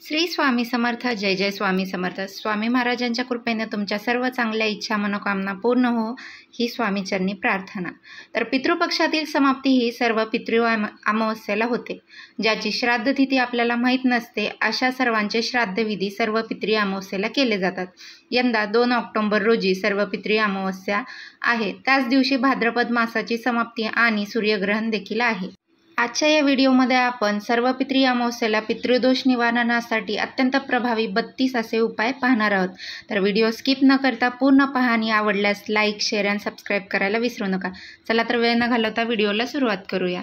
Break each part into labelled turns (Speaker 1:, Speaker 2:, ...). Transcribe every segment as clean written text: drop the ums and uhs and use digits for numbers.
Speaker 1: श्री स्वामी समर्थ. जय जय स्वामी समर्थ. स्वामी महाराजांच्या कृपेने तुमच्या सर्व चांगल्या इच्छा मनोकामना पूर्ण हो ही स्वामीचरणी प्रार्थना. तर पितृपक्षातील समाप्ती ही सर्व पितृ अमावस्येला होते. ज्याची श्राद्ध तिथी आपल्याला माहीत नसते अशा सर्वांचे श्राद्धविधी सर्व पितृ अमावस्येला केले जातात. यंदा 2 ऑक्टोबर रोजी सर्व पितृ अमावस्या आहे. त्याच दिवशी भाद्रपद मासाची समाप्ती आणि सूर्यग्रहण देखील आहे. आजच्या या व्हिडिओमध्ये आपण सर्व पितृ अमावस्येला पितृदोष निवारणासाठी अत्यंत प्रभावी 32 असे उपाय पाहणार आहोत. तर व्हिडिओ स्किप न करता पूर्ण पहा आणि आवडल्यास लाईक, शेअर आणि सबस्क्राईब करायला विसरू नका. चला तर वेळ न घालवता व्हिडिओला सुरुवात करूया.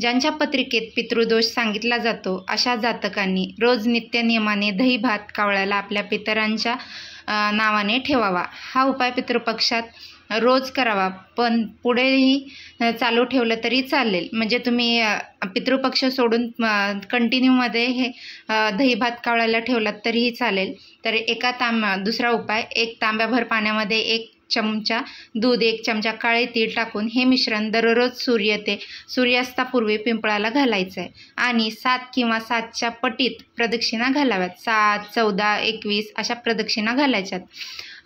Speaker 1: ज्यांच्या पत्रिकेत पितृदोष सांगितला जातो अशा जातकांनी रोज नित्य नियमाने दही भात कावळ्याला आपल्या पितरांच्या नावाने ठेवावा. हा उपाय पितृपक्षात रोज करावा, पण पुढेही चालू ठेवलं तरी चालेल. म्हणजे तुम्ही पितृपक्ष सोडून कंटिन्यूमध्ये हे दही भात कावळ्याला ठेवलात तरीही चालेल. तर दुसरा उपाय, 1 तांब्याभर पाण्यामध्ये 1 चमचा दूध, 1 चमचा काळे तीळ टाकून हे मिश्रण दररोज सूर्यास्तापूर्वी पिंपळाला घालायचं आहे आणि 7 किंवा 7च्या पटीत प्रदक्षिणा घालाव्यात. 7, 14, 21 अशा प्रदक्षिणा घालायच्यात.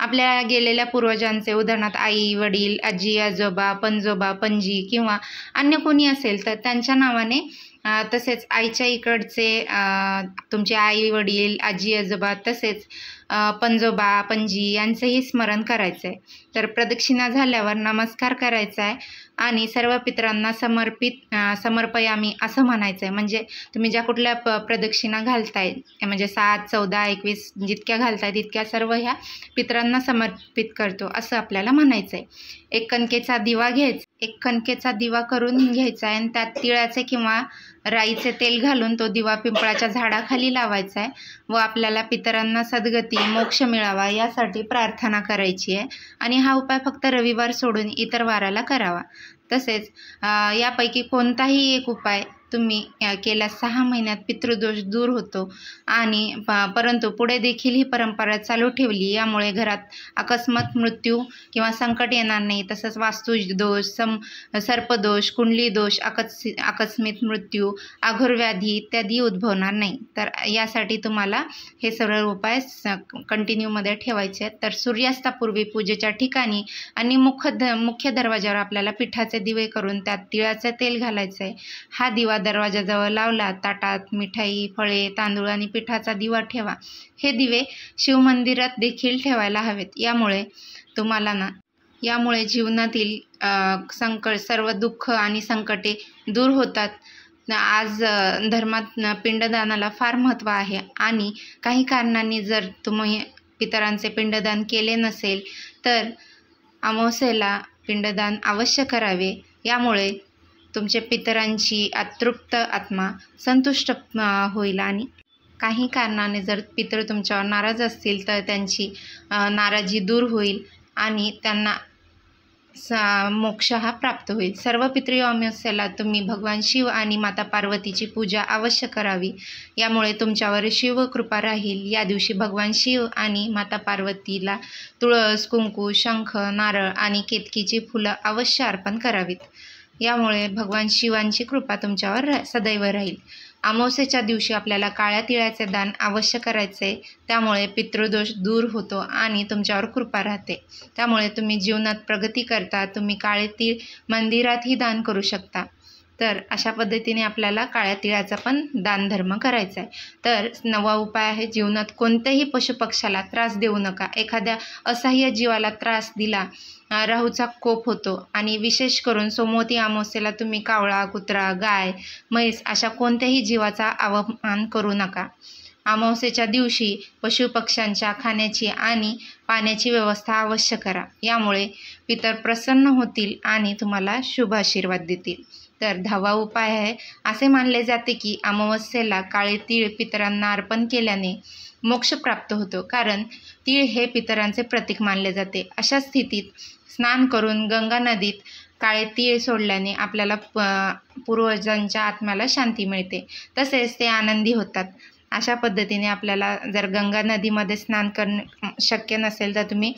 Speaker 1: आपल्या गेलेल्या पूर्वजांचे, उदाहरणार्थ आई वडील, आजी आजोबा, पणजोबा पणजी किंवा अन्य कोणी असेल तर त्यांच्या नावाने, तसेच आईच्या इकडचे तुमचे आई वडील, आजी आजोबा, तसेच पणजोबा पणजी यांचंही स्मरण करायचं आहे. तर प्रदक्षिणा झाल्यावर नमस्कार करायचा आहे आणि सर्व पितरांना समर्पयामी असं म्हणायचं आहे. म्हणजे तुम्ही ज्या कुठल्या प्रदक्षिणा घालताय, म्हणजे 7, 14, 21 जितक्या घालताय तितक्या सर्व ह्या पितरांना समर्पित करतो असं आपल्याला म्हणायचं आहे. 1 कणकेचा दिवा घ्यायचा. 1 कणकेचा दिवा करून घ्यायचा आहे आणि त्यात तिळाचे किंवा राईचे तेल घालून तो दिवा पिंपळाच्या झाडाखाली लावायचा आहे व आपल्याला पितरांना सद्गती, मोक्ष मिळावा यासाठी प्रार्थना करायची आहे. आणि हा उपाय फक्त रविवार सोडून इतर वाराला करावा. तसेच यापैकी कोणताही एक उपाय तुम्ही केल्यास 6 महिन्यात पितृदोष दूर होतो आणि परंतु पुढे देखील ही परंपरा चालू ठेवली यामुळे घरात अकस्मात मृत्यू किंवा संकट येणार नाही. तसंच वास्तुदोष, सर्पदोष, कुंडली दोष, आकस्मिक मृत्यू, आघुरव्याधी इत्यादी उद्भवणार नाही. तर यासाठी तुम्हाला हे सर्व उपाय कंटिन्यूमध्ये ठेवायचे आहेत. तर सूर्यास्तापूर्वी पूजेच्या ठिकाणी आणि मुख्य दरवाजावर आपल्याला पिठाचे दिवे करून त्यात तिळाचे तेल घालायचं आहे. हा दिवा दरवाजाजवळ लावला. ताटात मिठाई, फळे, तांदूळ आणि पिठाचा दिवा ठेवा. हे दिवे शिवमंदिरात देखील ठेवायला हवेत. यामुळे जीवनातील संकट, सर्व दुःख आणि संकटे दूर होतात. आज धर्मात पिंडदानाला फार महत्त्व आहे आणि काही कारणांनी जर तुम्ही पितरांचे पिंडदान केले नसेल तर अमावस्येला पिंडदान अवश्य करावे. यामुळे तुमच्या पितरांची अतृप्त आत्मा संतुष्ट होईल आणि काही कारणाने जर पितर तुमच्यावर नाराज असतील तर त्यांची नाराजी दूर होईल आणि त्यांना मोक्ष हा प्राप्त होईल. सर्व पितृ अमावस्येला तुम्ही भगवान शिव आणि माता पार्वतीची पूजा अवश्य करावी. यामुळे तुमच्यावर शिवकृपा राहील. या दिवशी भगवान शिव आणि माता पार्वतीला तुळस, कुंकू, शंख, नारळ आणि केतकीची फुलं अवश्य अर्पण करावीत. यामुळे भगवान शिवांची कृपा तुमच्यावर सदैव राहील. अमावस्येच्या दिवशी आपल्याला काळ्या तिळाचे दान अवश्य करायचे. त्यामुळे पितृदोष दूर होतो आणि तुमच्यावर कृपा राहते. त्यामुळे तुम्ही जीवनात प्रगती करता. तुम्ही काळे तीळ मंदिरातही दान करू शकता. तर अशा पद्धतीने आपल्याला काळ्या तिळाचा पण दानधर्म करायचा आहे. तर 9वा उपाय आहे, जीवनात कोणत्याही पशुपक्षाला त्रास देऊ नका. एखाद्या असहाय्य जीवाला त्रास दिला राहूचा कोप होतो आणि विशेष करून सोमवती अमावस्येला तुम्ही कावळा, कुत्रा, गाय, म्हैस अशा कोणत्याही जीवाचा अवमान करू नका. अमावस्येच्या दिवशी पशुपक्ष्यांच्या खाण्याची आणि पाण्याची व्यवस्था अवश्य करा. यामुळे पितर प्रसन्न होतील आणि तुम्हाला शुभ आशीर्वाद देतील. तर 10वा उपाय आहे, असे मानले जाते की अमावस्येला काळे तीळ पितरांना अर्पण केल्याने मोक्ष प्राप्त होतो, कारण तीळ हे पितरांचे प्रतीक मानले जाते. अशा स्थितीत स्नान करून गंगा नदीत काळे तीळ सोडल्याने आपल्याला पूर्वजांच्या आत्म्याला शांती मिळते. तसेच ते आनंदी होतात. अशा पद्धतीने आपल्याला जर गंगा नदीमध्ये स्नान करणं शक्य नसेल तर तुम्ही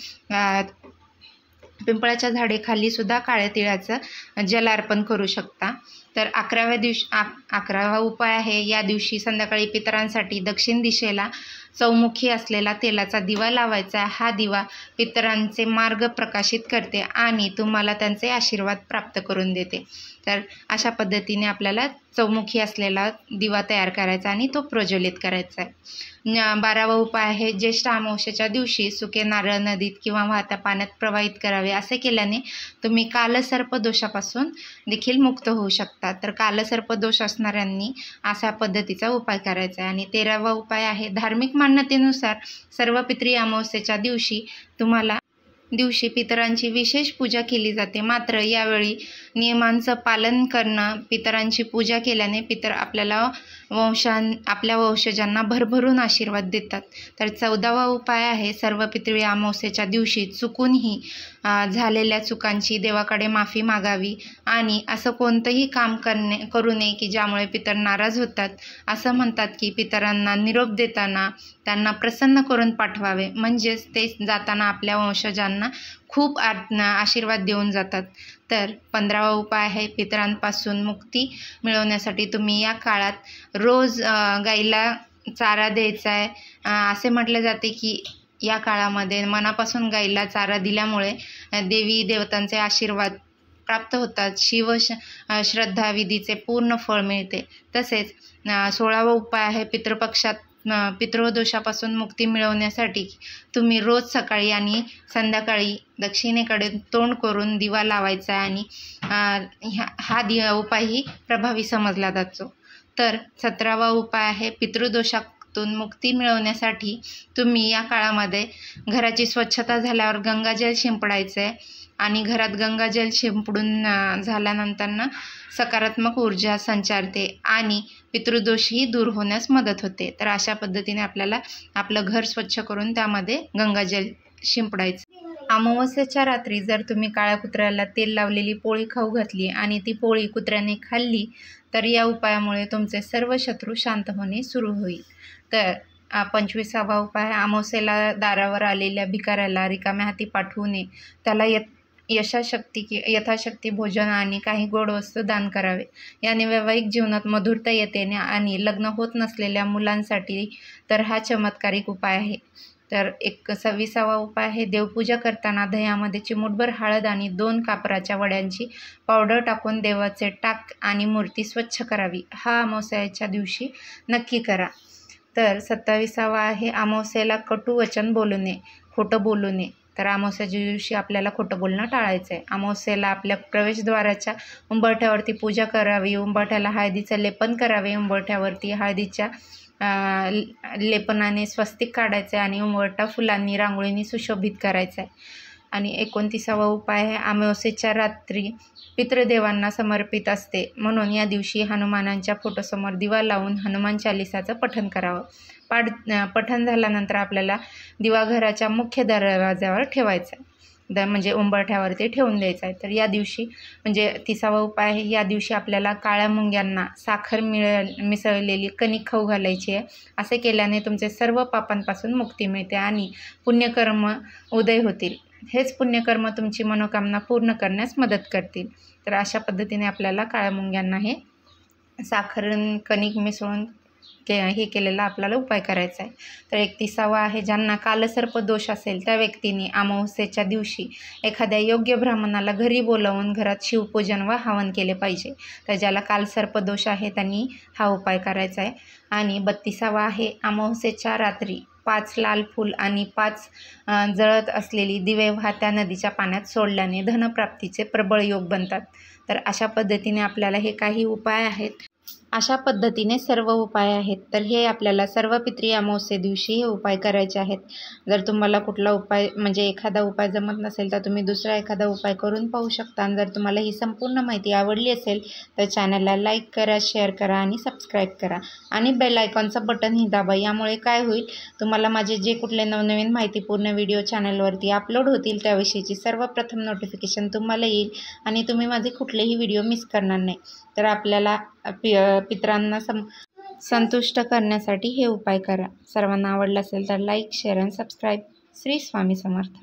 Speaker 1: पिंपळाच्या झाडेखाली सुद्धा काळ्या तिळाचं जल अर्पण करू शकता। तर 11वा उपाय आहे, या दिवशी संध्याकाळी पितरांसाठी दक्षिण दिशेला चौमुखी असलेला तेलाचा दिवा लावायचा। हा दिवा पितरांचे मार्ग प्रकाशित करते आणि तुम्हाला त्यांचे आशीर्वाद प्राप्त करून देते। तर अशा पद्धतीने आपल्याला चौमुखी असलेला दिवा तयार करायचा आणि तो प्रज्वलित करायचा आहे। 12वा उपाय आहे, ज्येष्ठ अमावस्येच्या दिवशी सुके नारळ नदीत किंवा वाहत्या पाण्यात प्रवाहित करावे। असे केल्याने तुम्ही कालसर्प दोषापासून देखील मुक्त होऊ शकता। तर कालसर्प दोष असणाऱ्यांनी अशा पद्धतीचा उपाय करायचा आहे। आणि 13वा उपाय आहे, धार्मिक मान्यतेनुसार सर्व पितरी अमावस्येच्या दिवशी पितरांची विशेष पूजा केली जाते। मात्र यावेळी नियमांचं पालन करणं, पितरांची पूजा केल्याने पितर आपल्या वंशजांना भरभरून आशीर्वाद देतात। तर 14वा उपाय आहे, सर्व पितळी अमावस्येच्या दिवशी चुकूनही झालेल्या चुकांची देवाकडे माफी मागावी आणि असं कोणतंही काम करू नये की ज्यामुळे पितर नाराज होतात। असं म्हणतात की पितरांना निरोप देताना त्यांना प्रसन्न करून पाठवावे, म्हणजेच ते जाताना आपल्या वंशजांना खूप आशीर्वाद देऊन जातात। तर 15वा उपाय आहे, पितरांपासून मुक्ती मिळवण्यासाठी तुम्ही या काळात रोज गाईला चारा द्यायचा आहे। असे म्हटले जाते की या काळामध्ये मनापासून गाईला चारा दिल्यामुळे देवी देवतांचे आशीर्वाद प्राप्त होतात, श्रद्धा विधीचे पूर्ण फळ मिळते। तसेच 16वा उपाय आहे, पितृदोषापासून मुक्ती मिळवण्यासाठी तुम्ही रोज सकाळी आणि संध्याकाळी दक्षिणेकडे तोंड करून दिवा लावायचा आणि हा उपायही प्रभावी समजला जातो। तर 17वा उपाय आहे, पितृदोषातून मुक्ती मिळवण्यासाठी तुम्ही या काळामध्ये घराची स्वच्छता झाल्यावर गंगाजल शिंपडायचं आहे आणि घरात गंगाजल शिंपडून झाल्यानंतर सकारात्मक ऊर्जा संचारते आणि पितृदोषही दूर होण्यास मदत होते। तर अशा पद्धतीने आपल्याला आपलं घर स्वच्छ करून त्यामध्ये गंगाजल शिंपडायचं। अमावस्येच्या रात्री जर तुम्ही काळ्या कुत्र्याला तेल लावलेली पोळी खाऊ घातली आणि ती पोळी कुत्र्याने खाल्ली तर या उपायामुळे तुमचे सर्व शत्रू शांत होणे सुरू होईल। तर 25वा उपाय, अमावस्येला दारावर आलेल्या भिकाऱ्याला रिकाम्या हाती पाठवू नये, त्याला यथाशक्ती भोजन आणि काही गोड वस्तू दान करावे। याने वैवाहिक जीवनात मधुरता येते आणि लग्न होत नसलेल्या मुलांसाठी तर हा चमत्कारिक उपाय आहे। तर 26वा उपाय आहे, देवपूजा करताना दह्यामध्ये चिमूटभर हळद आणि 2 कापराच्या वड्यांची पावडर टाकून देवाचे टाक आणि मूर्ती स्वच्छ करावी। हा अमावस्येच्या दिवशी नक्की करा। तर 27वा आहे, अमावस्येला कटू वचन बोलू नये, खोटं बोलू नये। तर अमावस्येच्या दिवशी आपल्याला खोटं बोलणं टाळायचं आहे। अमावस्येला आपल्या प्रवेशद्वाराच्या उंबरठ्यावरती पूजा करावी, उंबरठ्याला हळदीचं लेपन करावे, उंबरठ्यावरती हळदीच्या लेपनाने स्वस्तिक काढायचं आहे आणि उंबरठा फुलांनी रांगोळीने सुशोभित करायचा आहे। आणि 29वा उपाय आहे, अमावस्येच्या रात्री पितृदेवांना समर्पित असते, म्हणून या दिवशी हनुमानांच्या फोटोसमोर दिवा लावून हनुमान चालिसाचं पठण करावं। पठण झाल्यानंतर आपल्याला दिवा घराच्या मुख्य दरवाजावर ठेवायचा आहे, म्हणजे उंबरठ्यावरती ठेवून द्यायचा आहे। तर या दिवशी म्हणजे 30वा उपाय आहे, या दिवशी आपल्याला काळ्या मुंग्यांना साखर मिसळलेली कणिक खाऊ घालायची आहे। असे केल्याने तुमचे सर्व पापांपासून मुक्ती मिळते आणि पुण्यकर्म उदय होतील। हेच पुण्यकर्म तुमची मनोकामना पूर्ण करण्यास मदत करतील। तर अशा पद्धतीने आपल्याला काळ्या मुंग्यांना हे साखर कणिक मिसळून हे केलेला आपल्याला उपाय करायचा आहे। तर 31वा आहे, ज्यांना कालसर्प दोष असेल त्या व्यक्तींनी अमावस्येच्या दिवशी एखाद्या योग्य ब्राह्मणाला घरी बोलावून घरात शिवपूजन व हवन केले पाहिजे। तर ज्याला कालसर्प दोष आहे त्यांनी हा उपाय करायचा आहे। आणि 32वा आहे, अमावस्येच्या रात्री 5 लाल फूल आणि 5 जळत असलेली दिवे वाहत्या नदीच्या पाण्यात सोडल्याने धनप्राप्तीचे प्रबळ योग बनतात। तर अशा पद्धतीने आपल्याला हे काही उपाय आहेत, अशा पद्धतीने सर्व उपाय आहेत। तर हे आपल्याला सर्व पितरी अमावस्ये दिवशी हे उपाय करायचे आहेत। जर तुम्हाला कुठला उपाय म्हणजे एखादा उपाय जमत नसेल तर तुम्ही दुसरा एखादा उपाय करून पाहू शकता। आणि जर तुम्हाला ही संपूर्ण माहिती आवडली असेल तर चॅनलला लाईक करा, शेअर करा आणि सबस्क्राईब करा आणि बेल आयकॉनचं बटनही दाबा। यामुळे काय होईल, तुम्हाला माझे जे कुठले नवनवीन माहितीपूर्ण व्हिडिओ चॅनलवरती अपलोड होतील त्याविषयीची सर्वप्रथम नोटिफिकेशन तुम्हाला येईल आणि तुम्ही माझे कुठलेही व्हिडिओ मिस करणार नाही। तर आपल्याला पितरांना संतुष्ट करण्यासाठी हे उपाय करा। सर्वांना आवडला असेल तर लाईक, शेअर आणि सबस्क्राईब। श्री स्वामी समर्थ।